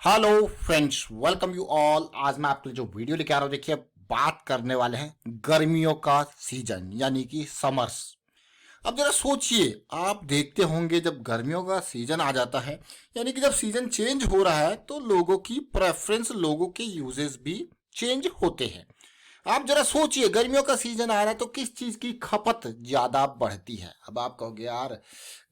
Hello friends, welcome you all. आज मैं आपके लिए जो वीडियो लेके आ रहा हूँ, देखिए बात करने वाले हैं गर्मियों का सीजन यानी कि समर्स। अब जरा सोचिए, आप देखते होंगे जब गर्मियों का सीजन आ जाता है यानी कि जब सीजन चेंज हो रहा है तो लोगों की प्रेफरेंस, लोगों के यूजेस भी चेंज होते हैं। आप जरा सोचिए, गर्मियों का सीजन आ रहा है तो किस चीज की खपत ज्यादा बढ़ती है। अब आप कहोगे यार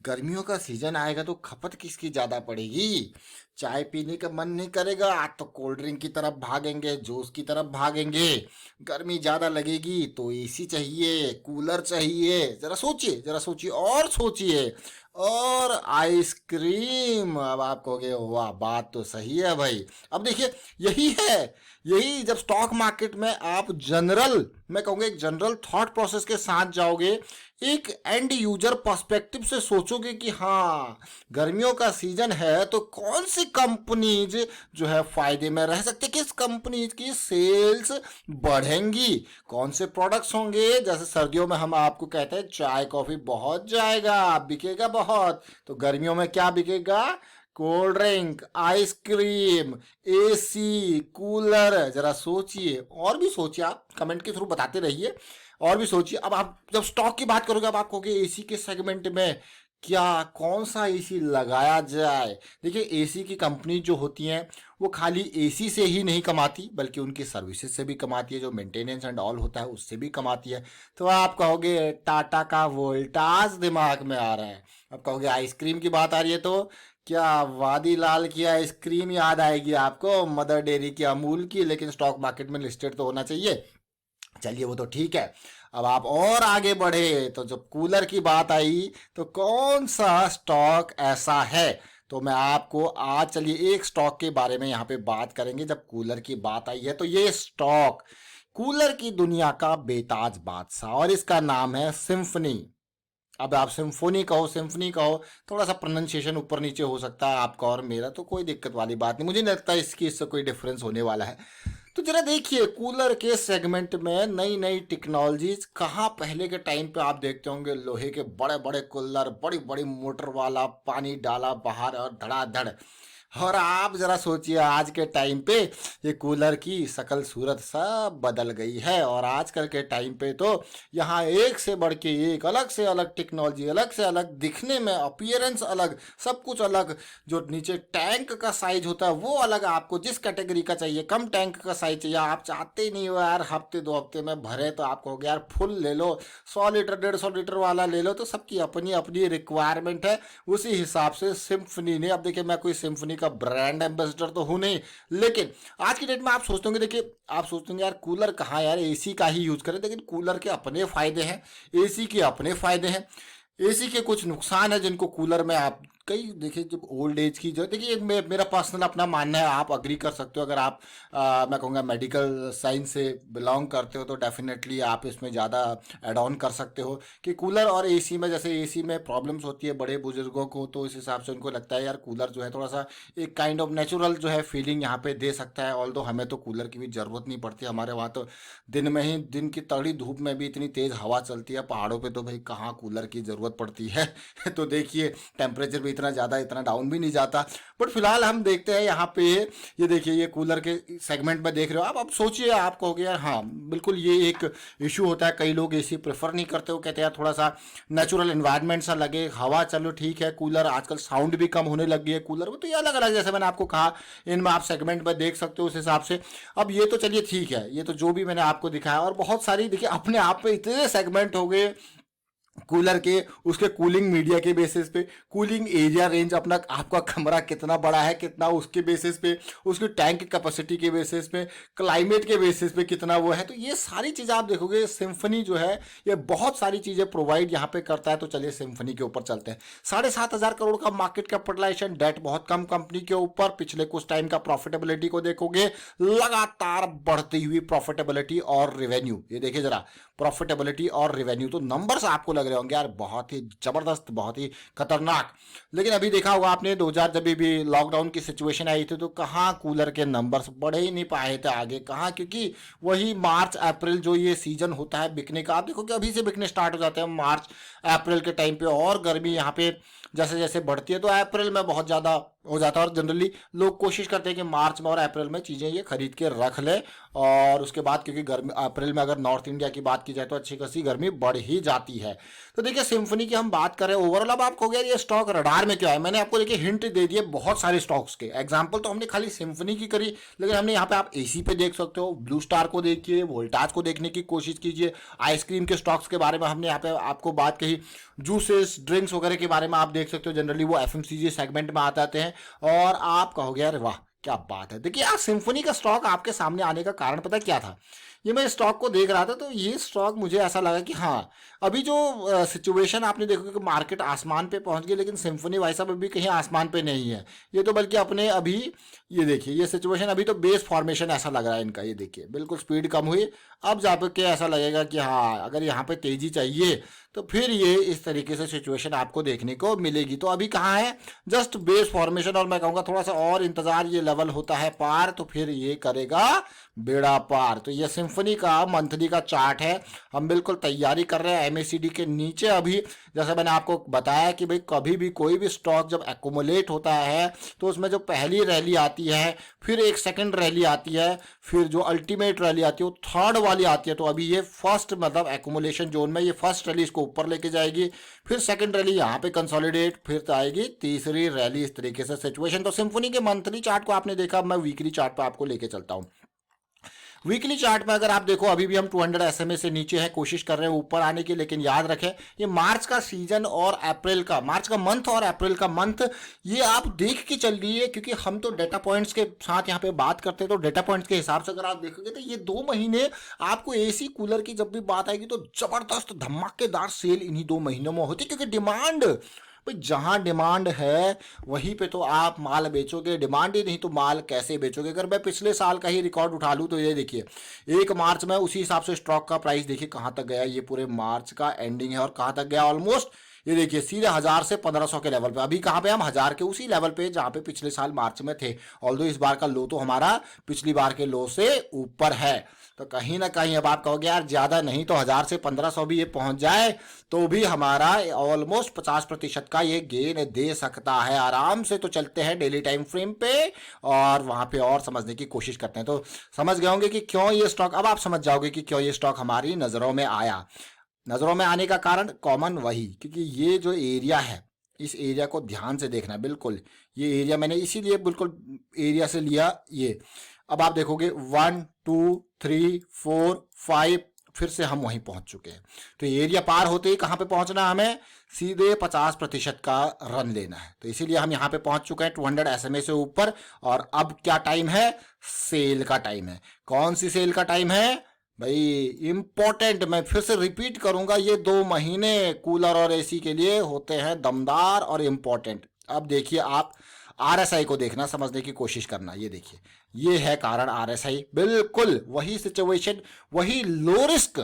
गर्मियों का सीजन आएगा तो खपत किसकी ज्यादा पड़ेगी। चाय पीने का मन नहीं करेगा आज तो कोल्ड ड्रिंक की तरफ भागेंगे, जूस की तरफ भागेंगे। गर्मी ज्यादा लगेगी तो एसी चाहिए, कूलर चाहिए। जरा सोचिए, जरा सोचिए और सोचिए। और आइसक्रीम। अब आप कहोगे वाह, बात तो सही है भाई। अब देखिए, यही है, यही जब स्टॉक मार्केट में आप जनरल, मैं कहूँगा एक जनरल थॉट प्रोसेस के साथ जाओगे, एक एंड यूजर पर्सपेक्टिव से सोचोगे कि हाँ गर्मियों का सीजन है तो कौन सी कंपनीज जो है फायदे में रह सकते, किस कंपनीज की सेल्स बढ़ेंगी, कौन से प्रोडक्ट्स होंगे। जैसे सर्दियों में हम आपको कहते हैं चाय कॉफी बहुत जाएगा, बिकेगा बहुत, तो गर्मियों में क्या बिकेगा? Cold drink, ice cream, AC, cooler. जरा सोचिए और भी सोचिए, आप कमेंट के थ्रू बताते रहिए और भी सोचिए। अब आप जब स्टॉक की बात करोगे, अब आप कहोगे एसी के सेगमेंट में क्या, कौन सा एसी लगाया जाए। देखिए, एसी की कंपनी जो होती हैं वो खाली एसी से ही नहीं कमाती बल्कि उनकी सर्विसेज से भी कमाती है, जो मेंटेनेंस एंड ऑल होता है उससे भी कमाती है। तो आप कहोगे टाटा का वोल्टास दिमाग में आ रहा है। अब कहोगे आइसक्रीम की बात आ रही है तो क्या वादीलाल की आइसक्रीम याद आएगी आपको, मदर डेयरी की, अमूल की, लेकिन स्टॉक मार्केट में लिस्टेड तो होना चाहिए। चलिए वो तो ठीक है। अब आप और आगे बढ़े तो जब कूलर की बात आई तो कौन सा स्टॉक ऐसा है, तो मैं आपको आज, चलिए एक स्टॉक के बारे में यहाँ पे बात करेंगे। जब कूलर की बात आई है तो ये स्टॉक कूलर की दुनिया का बेताज बादशाह, और इसका नाम है सिम्फनी। अब आप सिम्फोनी कहो, सिम्फनी कहो, थोड़ा सा प्रोनाउंसिएशन ऊपर नीचे हो सकता है आपका और मेरा, तो कोई दिक्कत वाली बात नहीं, मुझे नहीं लगता इसकी इससे कोई डिफरेंस होने वाला है। तो जरा देखिए, कूलर के सेगमेंट में नई नई टेक्नोलॉजीज कहाँ, पहले के टाइम पे आप देखते होंगे लोहे के बड़े बड़े कूलर, बड़ी बड़ी मोटर वाला, पानी डाला बाहर और धड़ाधड़। और आप जरा सोचिए आज के टाइम पे ये कूलर की शकल सूरत सब बदल गई है, और आजकल के टाइम पे तो यहाँ एक से बढ़ के एक, अलग से अलग टेक्नोलॉजी, अलग से अलग दिखने में अपीयरेंस अलग, सब कुछ अलग। जो नीचे टैंक का साइज होता है वो अलग, आपको जिस कैटेगरी का चाहिए, कम टैंक का साइज चाहिए, आप चाहते ही नहीं हो यार हफ्ते दो हफ्ते में भरे, तो आप कहोगे यार फुल ले लो, 100 लीटर 150 लीटर वाला ले लो। तो सबकी अपनी अपनी रिक्वायरमेंट है, उसी हिसाब से सिम्फनी ने, अब देखिए मैं कोई सिम्फनी का ब्रांड एम्बेसडर तो हूं नहीं, लेकिन आज की डेट में आप सोचते होंगे, देखिए आप सोचते होंगे यार कूलर कहाँ, यार एसी का ही यूज करें, लेकिन कूलर के अपने फायदे हैं, एसी के अपने फायदे हैं। एसी के कुछ नुकसान है जिनको कूलर में आप कई देखिए, जब ओल्ड एज की जो देखिए, मेरा पर्सनल अपना मानना है, आप अग्री कर सकते हो। अगर आप मैं कहूँगा मेडिकल साइंस से बिलोंग करते हो तो डेफिनेटली आप इसमें ज़्यादा एड ऑन कर सकते हो कि कूलर और एसी में, जैसे एसी में प्रॉब्लम्स होती है बड़े बुजुर्गों को, तो इस हिसाब से उनको लगता है यार कूलर जो है थोड़ा सा एक काइंड ऑफ नेचुरल जो है फीलिंग यहाँ पे दे सकता है। ऑल्दो हमें तो कूलर की भी ज़रूरत नहीं पड़ती, हमारे वहाँ तो दिन में ही, दिन की तगड़ी धूप में भी इतनी तेज़ हवा चलती है, पहाड़ों पे तो भाई कहाँ कूलर की ज़रूरत पड़ती है तो देखिए टेम्परेचर भी इतना ज़्यादा, इतना डाउन भी नहीं जाता। बट फिलहाल हम देखते हैं यहाँ पे, ये देखिए ये कूलर के सेगमेंट में देख रहे हो आप। अब सोचिए, आप कहोगे यार हाँ बिल्कुल ये एक इशू होता है, कई लोग एसी प्रेफर नहीं करते हो, कहते हैं यार थोड़ा सा नेचुरल इन्वायरमेंट सा लगे हवा। चलो ठीक है, कूलर आजकल साउंड भी कम होने लग गई है कूलर में, तो ये अलग अलग, जैसे मैंने आपको कहा इनमें आप सेगमेंट में देख सकते हो उस हिसाब से। अब ये तो चलिए ठीक है, ये तो जो भी मैंने आपको दिखाया, और बहुत सारी देखिए अपने आप में इतने सेगमेंट हो गए कूलर के, उसके कूलिंग मीडिया के बेसिस पे, कूलिंग एरिया रेंज, अपना आपका कमरा कितना बड़ा है कितना, उसके बेसिस पे, उसकी टैंक कैपेसिटी के बेसिस पे, क्लाइमेट के बेसिस पे कितना वो है। तो ये सारी चीज़ें आप देखोगे सिम्फनी जो है ये बहुत सारी चीज़ें प्रोवाइड यहाँ पे करता है। तो चलिए सिम्फनी के ऊपर चलते हैं। 7,500 करोड़ का मार्केट कैपिटलाइजेशन, डेट बहुत कम कंपनी के ऊपर, पिछले कुछ टाइम का प्रॉफिटेबिलिटी को देखोगे, लगातार बढ़ती हुई प्रॉफिटेबिलिटी और रेवेन्यू। ये देखिए जरा, प्रॉफिटेबिलिटी और रेवेन्यू, तो नंबर्स आपको लग रहे होंगे यार बहुत ही जबरदस्त, बहुत ही खतरनाक। लेकिन अभी देखा होगा आपने 2000 जब भी लॉकडाउन की सिचुएशन आई थी तो कहाँ कूलर के नंबर्स बढ़ ही नहीं पाए थे आगे, कहाँ, क्योंकि वही मार्च अप्रैल जो ये सीजन होता है बिकने का, आप देखो कि अभी से बिकने स्टार्ट हो जाते हैं मार्च अप्रैल के टाइम पे, और गर्मी यहाँ पे जैसे जैसे बढ़ती है तो अप्रैल में बहुत ज़्यादा हो जाता है। और जनरली लोग कोशिश करते हैं कि मार्च में और अप्रैल में चीज़ें ये खरीद के रख लें, और उसके बाद क्योंकि गर्मी अप्रैल में अगर नॉर्थ इंडिया की बात की जाए तो अच्छी खासी गर्मी बढ़ ही जाती है। तो देखिए सिम्फनी की हम बात करें ओवरऑल, अब आप कहोगे यार ये स्टॉक रडार में क्यों है। मैंने आपको देखिए हिंट दे दिए बहुत सारे स्टॉक्स के, एग्जाम्पल तो हमने खाली सिम्फनी की करी, लेकिन हमने यहाँ पे आप एसी पे देख सकते हो, ब्लू स्टार को देखिए, वोल्टाज को देखने की कोशिश कीजिए, आइसक्रीम के स्टॉक्स के बारे में हमने यहाँ पे आपको बात कही, जूसेस ड्रिंक्स वगैरह के बारे में आप देख सकते हो, जनरली वो एफएमसीजी सेगमेंट में आते हैं। और आप कहोगे यार वाह क्या बात है। देखिए यार सिम्फनी का स्टॉक आपके सामने आने का कारण पता क्या था, ये मैं स्टॉक को देख रहा था तो ये स्टॉक मुझे ऐसा लगा कि हाँ अभी जो सिचुएशन आपने देखो कि मार्केट आसमान पे पहुंच गई, लेकिन सिम्फनी भाई साहब अभी कहीं आसमान पे नहीं है, ये तो बल्कि अपने अभी ये देखिए ये सिचुएशन अभी तो बेस फॉर्मेशन ऐसा लग रहा है इनका। ये देखिए बिल्कुल स्पीड कम हुई, अब जा के ऐसा लगेगा कि हाँ अगर यहाँ पे तेजी चाहिए तो फिर ये इस तरीके से सिचुएशन आपको देखने को मिलेगी। तो अभी कहाँ है, जस्ट बेस फॉर्मेशन, और मैं कहूँगा थोड़ा सा और इंतजार, ये लेवल होता है पार तो फिर ये करेगा बेड़ा पार। तो ये सिम्फनी का मंथली का चार्ट है, हम बिल्कुल तैयारी कर रहे हैं एमएसीडी के नीचे। अभी जैसे मैंने आपको बताया कि भाई कभी भी कोई भी स्टॉक जब एक्यूमुलेट होता है तो उसमें जो पहली रैली आती है, फिर एक सेकंड रैली आती है, फिर जो अल्टीमेट रैली आती है वो थर्ड वाली आती है। तो अभी ये फर्स्ट मतलब एक्यूमुलेशन जोन में ये फर्स्ट रैली इसको ऊपर लेके जाएगी, फिर सेकंड रैली यहाँ पे कंसोलिडेट, फिर तो आएगी तीसरी रैली, इस तरीके से सिचुएशन। तो सिम्फनी के मंथली चार्ट को आपने देखा, मैं वीकली चार्ट पर आपको लेके चलता हूँ। वीकली चार्ट में अगर आप देखो अभी भी हम 200 SMA से नीचे है, कोशिश कर रहे हैं ऊपर आने की, लेकिन याद रखें ये मार्च का सीजन और अप्रैल का, मार्च का मंथ और अप्रैल का मंथ ये आप देख के चल रही है, क्योंकि हम तो डेटा पॉइंट्स के साथ यहाँ पे बात करते हैं। तो डेटा पॉइंट्स के हिसाब से अगर आप देखोगे तो ये 2 महीने आपको एसी कूलर की जब भी बात आएगी तो जबरदस्त धमाकेदार सेल इन्हीं 2 महीनों में होती है, क्योंकि डिमांड भाई जहां डिमांड है वहीं पे तो आप माल बेचोगे, डिमांड ही नहीं तो माल कैसे बेचोगे। अगर मैं पिछले साल का ही रिकॉर्ड उठा लूँ तो ये देखिए 1 मार्च में उसी हिसाब से स्टॉक का प्राइस देखिए कहाँ तक गया, ये पूरे मार्च का एंडिंग है और कहाँ तक गया, ऑलमोस्ट ये देखिए सीधे 1000 से 1500 के लेवल पे। अभी कहाँ पे हम 1000 के उसी लेवल पे जहाँ पे पिछले साल मार्च में थे, ऑल्दो इस बार का लो तो हमारा पिछली बार के लो से ऊपर है। तो कहीं ना कहीं अब आप कहोगे यार ज्यादा नहीं तो 1000 से 1500 भी ये पहुंच जाए तो भी हमारा ऑलमोस्ट 50% का ये गेन दे सकता है आराम से। तो चलते हैं डेली टाइम फ्रेम पे और वहां पे और समझने की कोशिश करते हैं। तो समझ गए होंगे कि क्यों ये स्टॉक, अब आप समझ जाओगे कि क्यों ये स्टॉक हमारी नजरों में आया। नजरों में आने का कारण कॉमन वही, क्योंकि ये जो एरिया है इस एरिया को ध्यान से देखना, बिल्कुल ये एरिया मैंने इसीलिए बिल्कुल एरिया से लिया ये। अब आप देखोगे 1 2 3 4 5 फिर से हम वहीं पहुंच चुके हैं। तो एरिया पार होते ही कहाँ पे पहुंचना, हमें सीधे 50% का रन लेना है। तो इसीलिए हम यहाँ पे पहुंच चुके हैं 200 SMA से ऊपर। और अब क्या टाइम है, सेल का टाइम है। कौन सी सेल का टाइम है भाई, इंपॉर्टेंट, मैं फिर से रिपीट करूंगा, ये 2 महीने कूलर और एसी के लिए होते हैं दमदार और इंपॉर्टेंट। अब देखिए आप आरएसआई को देखना, समझने की कोशिश करना। ये देखिए ये है कारण आरएसआई, बिल्कुल वही सिचुएशन, वही लो रिस्क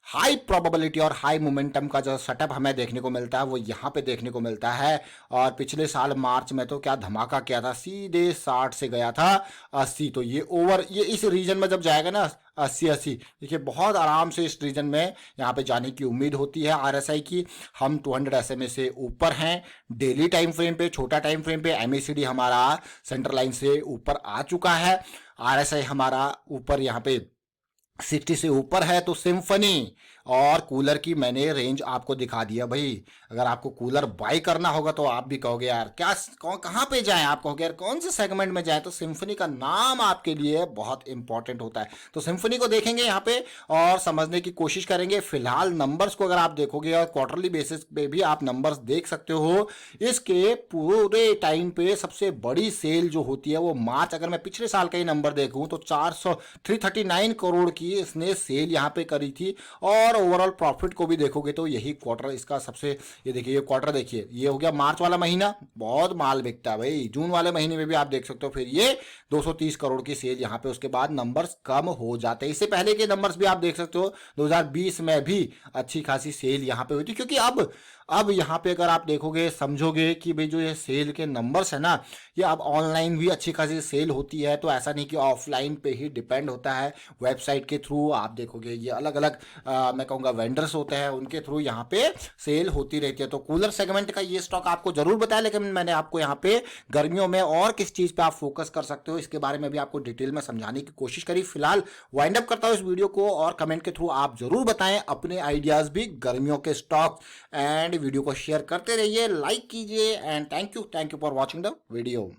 हाई प्रोबेबिलिटी और हाई मोमेंटम का जो सेटअप हमें देखने को मिलता है वो यहाँ पे देखने को मिलता है। और पिछले साल मार्च में तो क्या धमाका किया था, सीधे 60 से गया था 80। तो ये ओवर ये इस रीजन में जब जाएगा ना 80 देखिए बहुत आराम से इस रीजन में यहाँ पे जाने की उम्मीद होती है आरएसआई की। हम 200 SMA से ऊपर हैं डेली टाइम फ्रेम पे, छोटा टाइम फ्रेम पे एमएसीडी हमारा सेंटर लाइन से ऊपर आ चुका है, आरएसआई हमारा ऊपर यहाँ पे 60 से ऊपर है। तो सिम्फनी और कूलर की मैंने रेंज आपको दिखा दिया भाई। अगर आपको कूलर बाय करना होगा तो आप भी कहोगे यार क्या कहाँ पे जाएं, आप कहोगे यार कौन से सेगमेंट में जाएं, तो सिम्फनी का नाम आपके लिए बहुत इंपॉर्टेंट होता है। तो सिम्फनी को देखेंगे यहाँ पे और समझने की कोशिश करेंगे। फिलहाल नंबर्स को अगर आप देखोगे और क्वार्टरली बेसिस पे भी आप नंबर्स देख सकते हो, इसके पूरे टाइम पे सबसे बड़ी सेल जो होती है वो मार्च, अगर मैं पिछले साल का ही नंबर देखूं तो 339 करोड़ की इसने सेल यहाँ पे करी थी। और ओवरऑल प्रॉफिट को भी देखोगे तो यही क्वार्टर इसका सबसे, ये देखिए ये क्वार्टर देखिए, ये हो गया मार्च वाला महीना, बहुत माल बिकता है भाई। जून वाले महीने में भी आप देख सकते हो फिर ये 230 करोड़ की सेल यहाँ पे, उसके बाद नंबर्स कम हो जाते हैं। इससे पहले के नंबर्स भी आप देख सकते हो 2020 में भी अच्छी खासी सेल यहाँ पे हुई थी, क्योंकि अब अब यहाँ पे अगर आप देखोगे समझोगे कि भाई जो ये सेल के नंबर्स है ना, ये अब ऑनलाइन भी अच्छी खासी सेल होती है, तो ऐसा नहीं कि ऑफलाइन पे ही डिपेंड होता है। वेबसाइट के थ्रू आप देखोगे ये अलग अलग मैं कहूँगा वेंडर्स होते हैं, उनके थ्रू यहाँ पे सेल होती रहती है। तो कूलर सेगमेंट का ये स्टॉक आपको जरूर बताया, लेकिन मैंने आपको यहाँ पे गर्मियों में और किस चीज़ पे आप फोकस कर सकते हो इसके बारे में भी आपको डिटेल में समझाने की कोशिश करी। फिलहाल वाइंड अप करता हूँ इस वीडियो को, और कमेंट के थ्रू आप जरूर बताएं अपने आइडियाज़ भी गर्मियों के स्टॉक, एंड वीडियो को शेयर करते रहिए, लाइक कीजिए, and thank you for watching the video.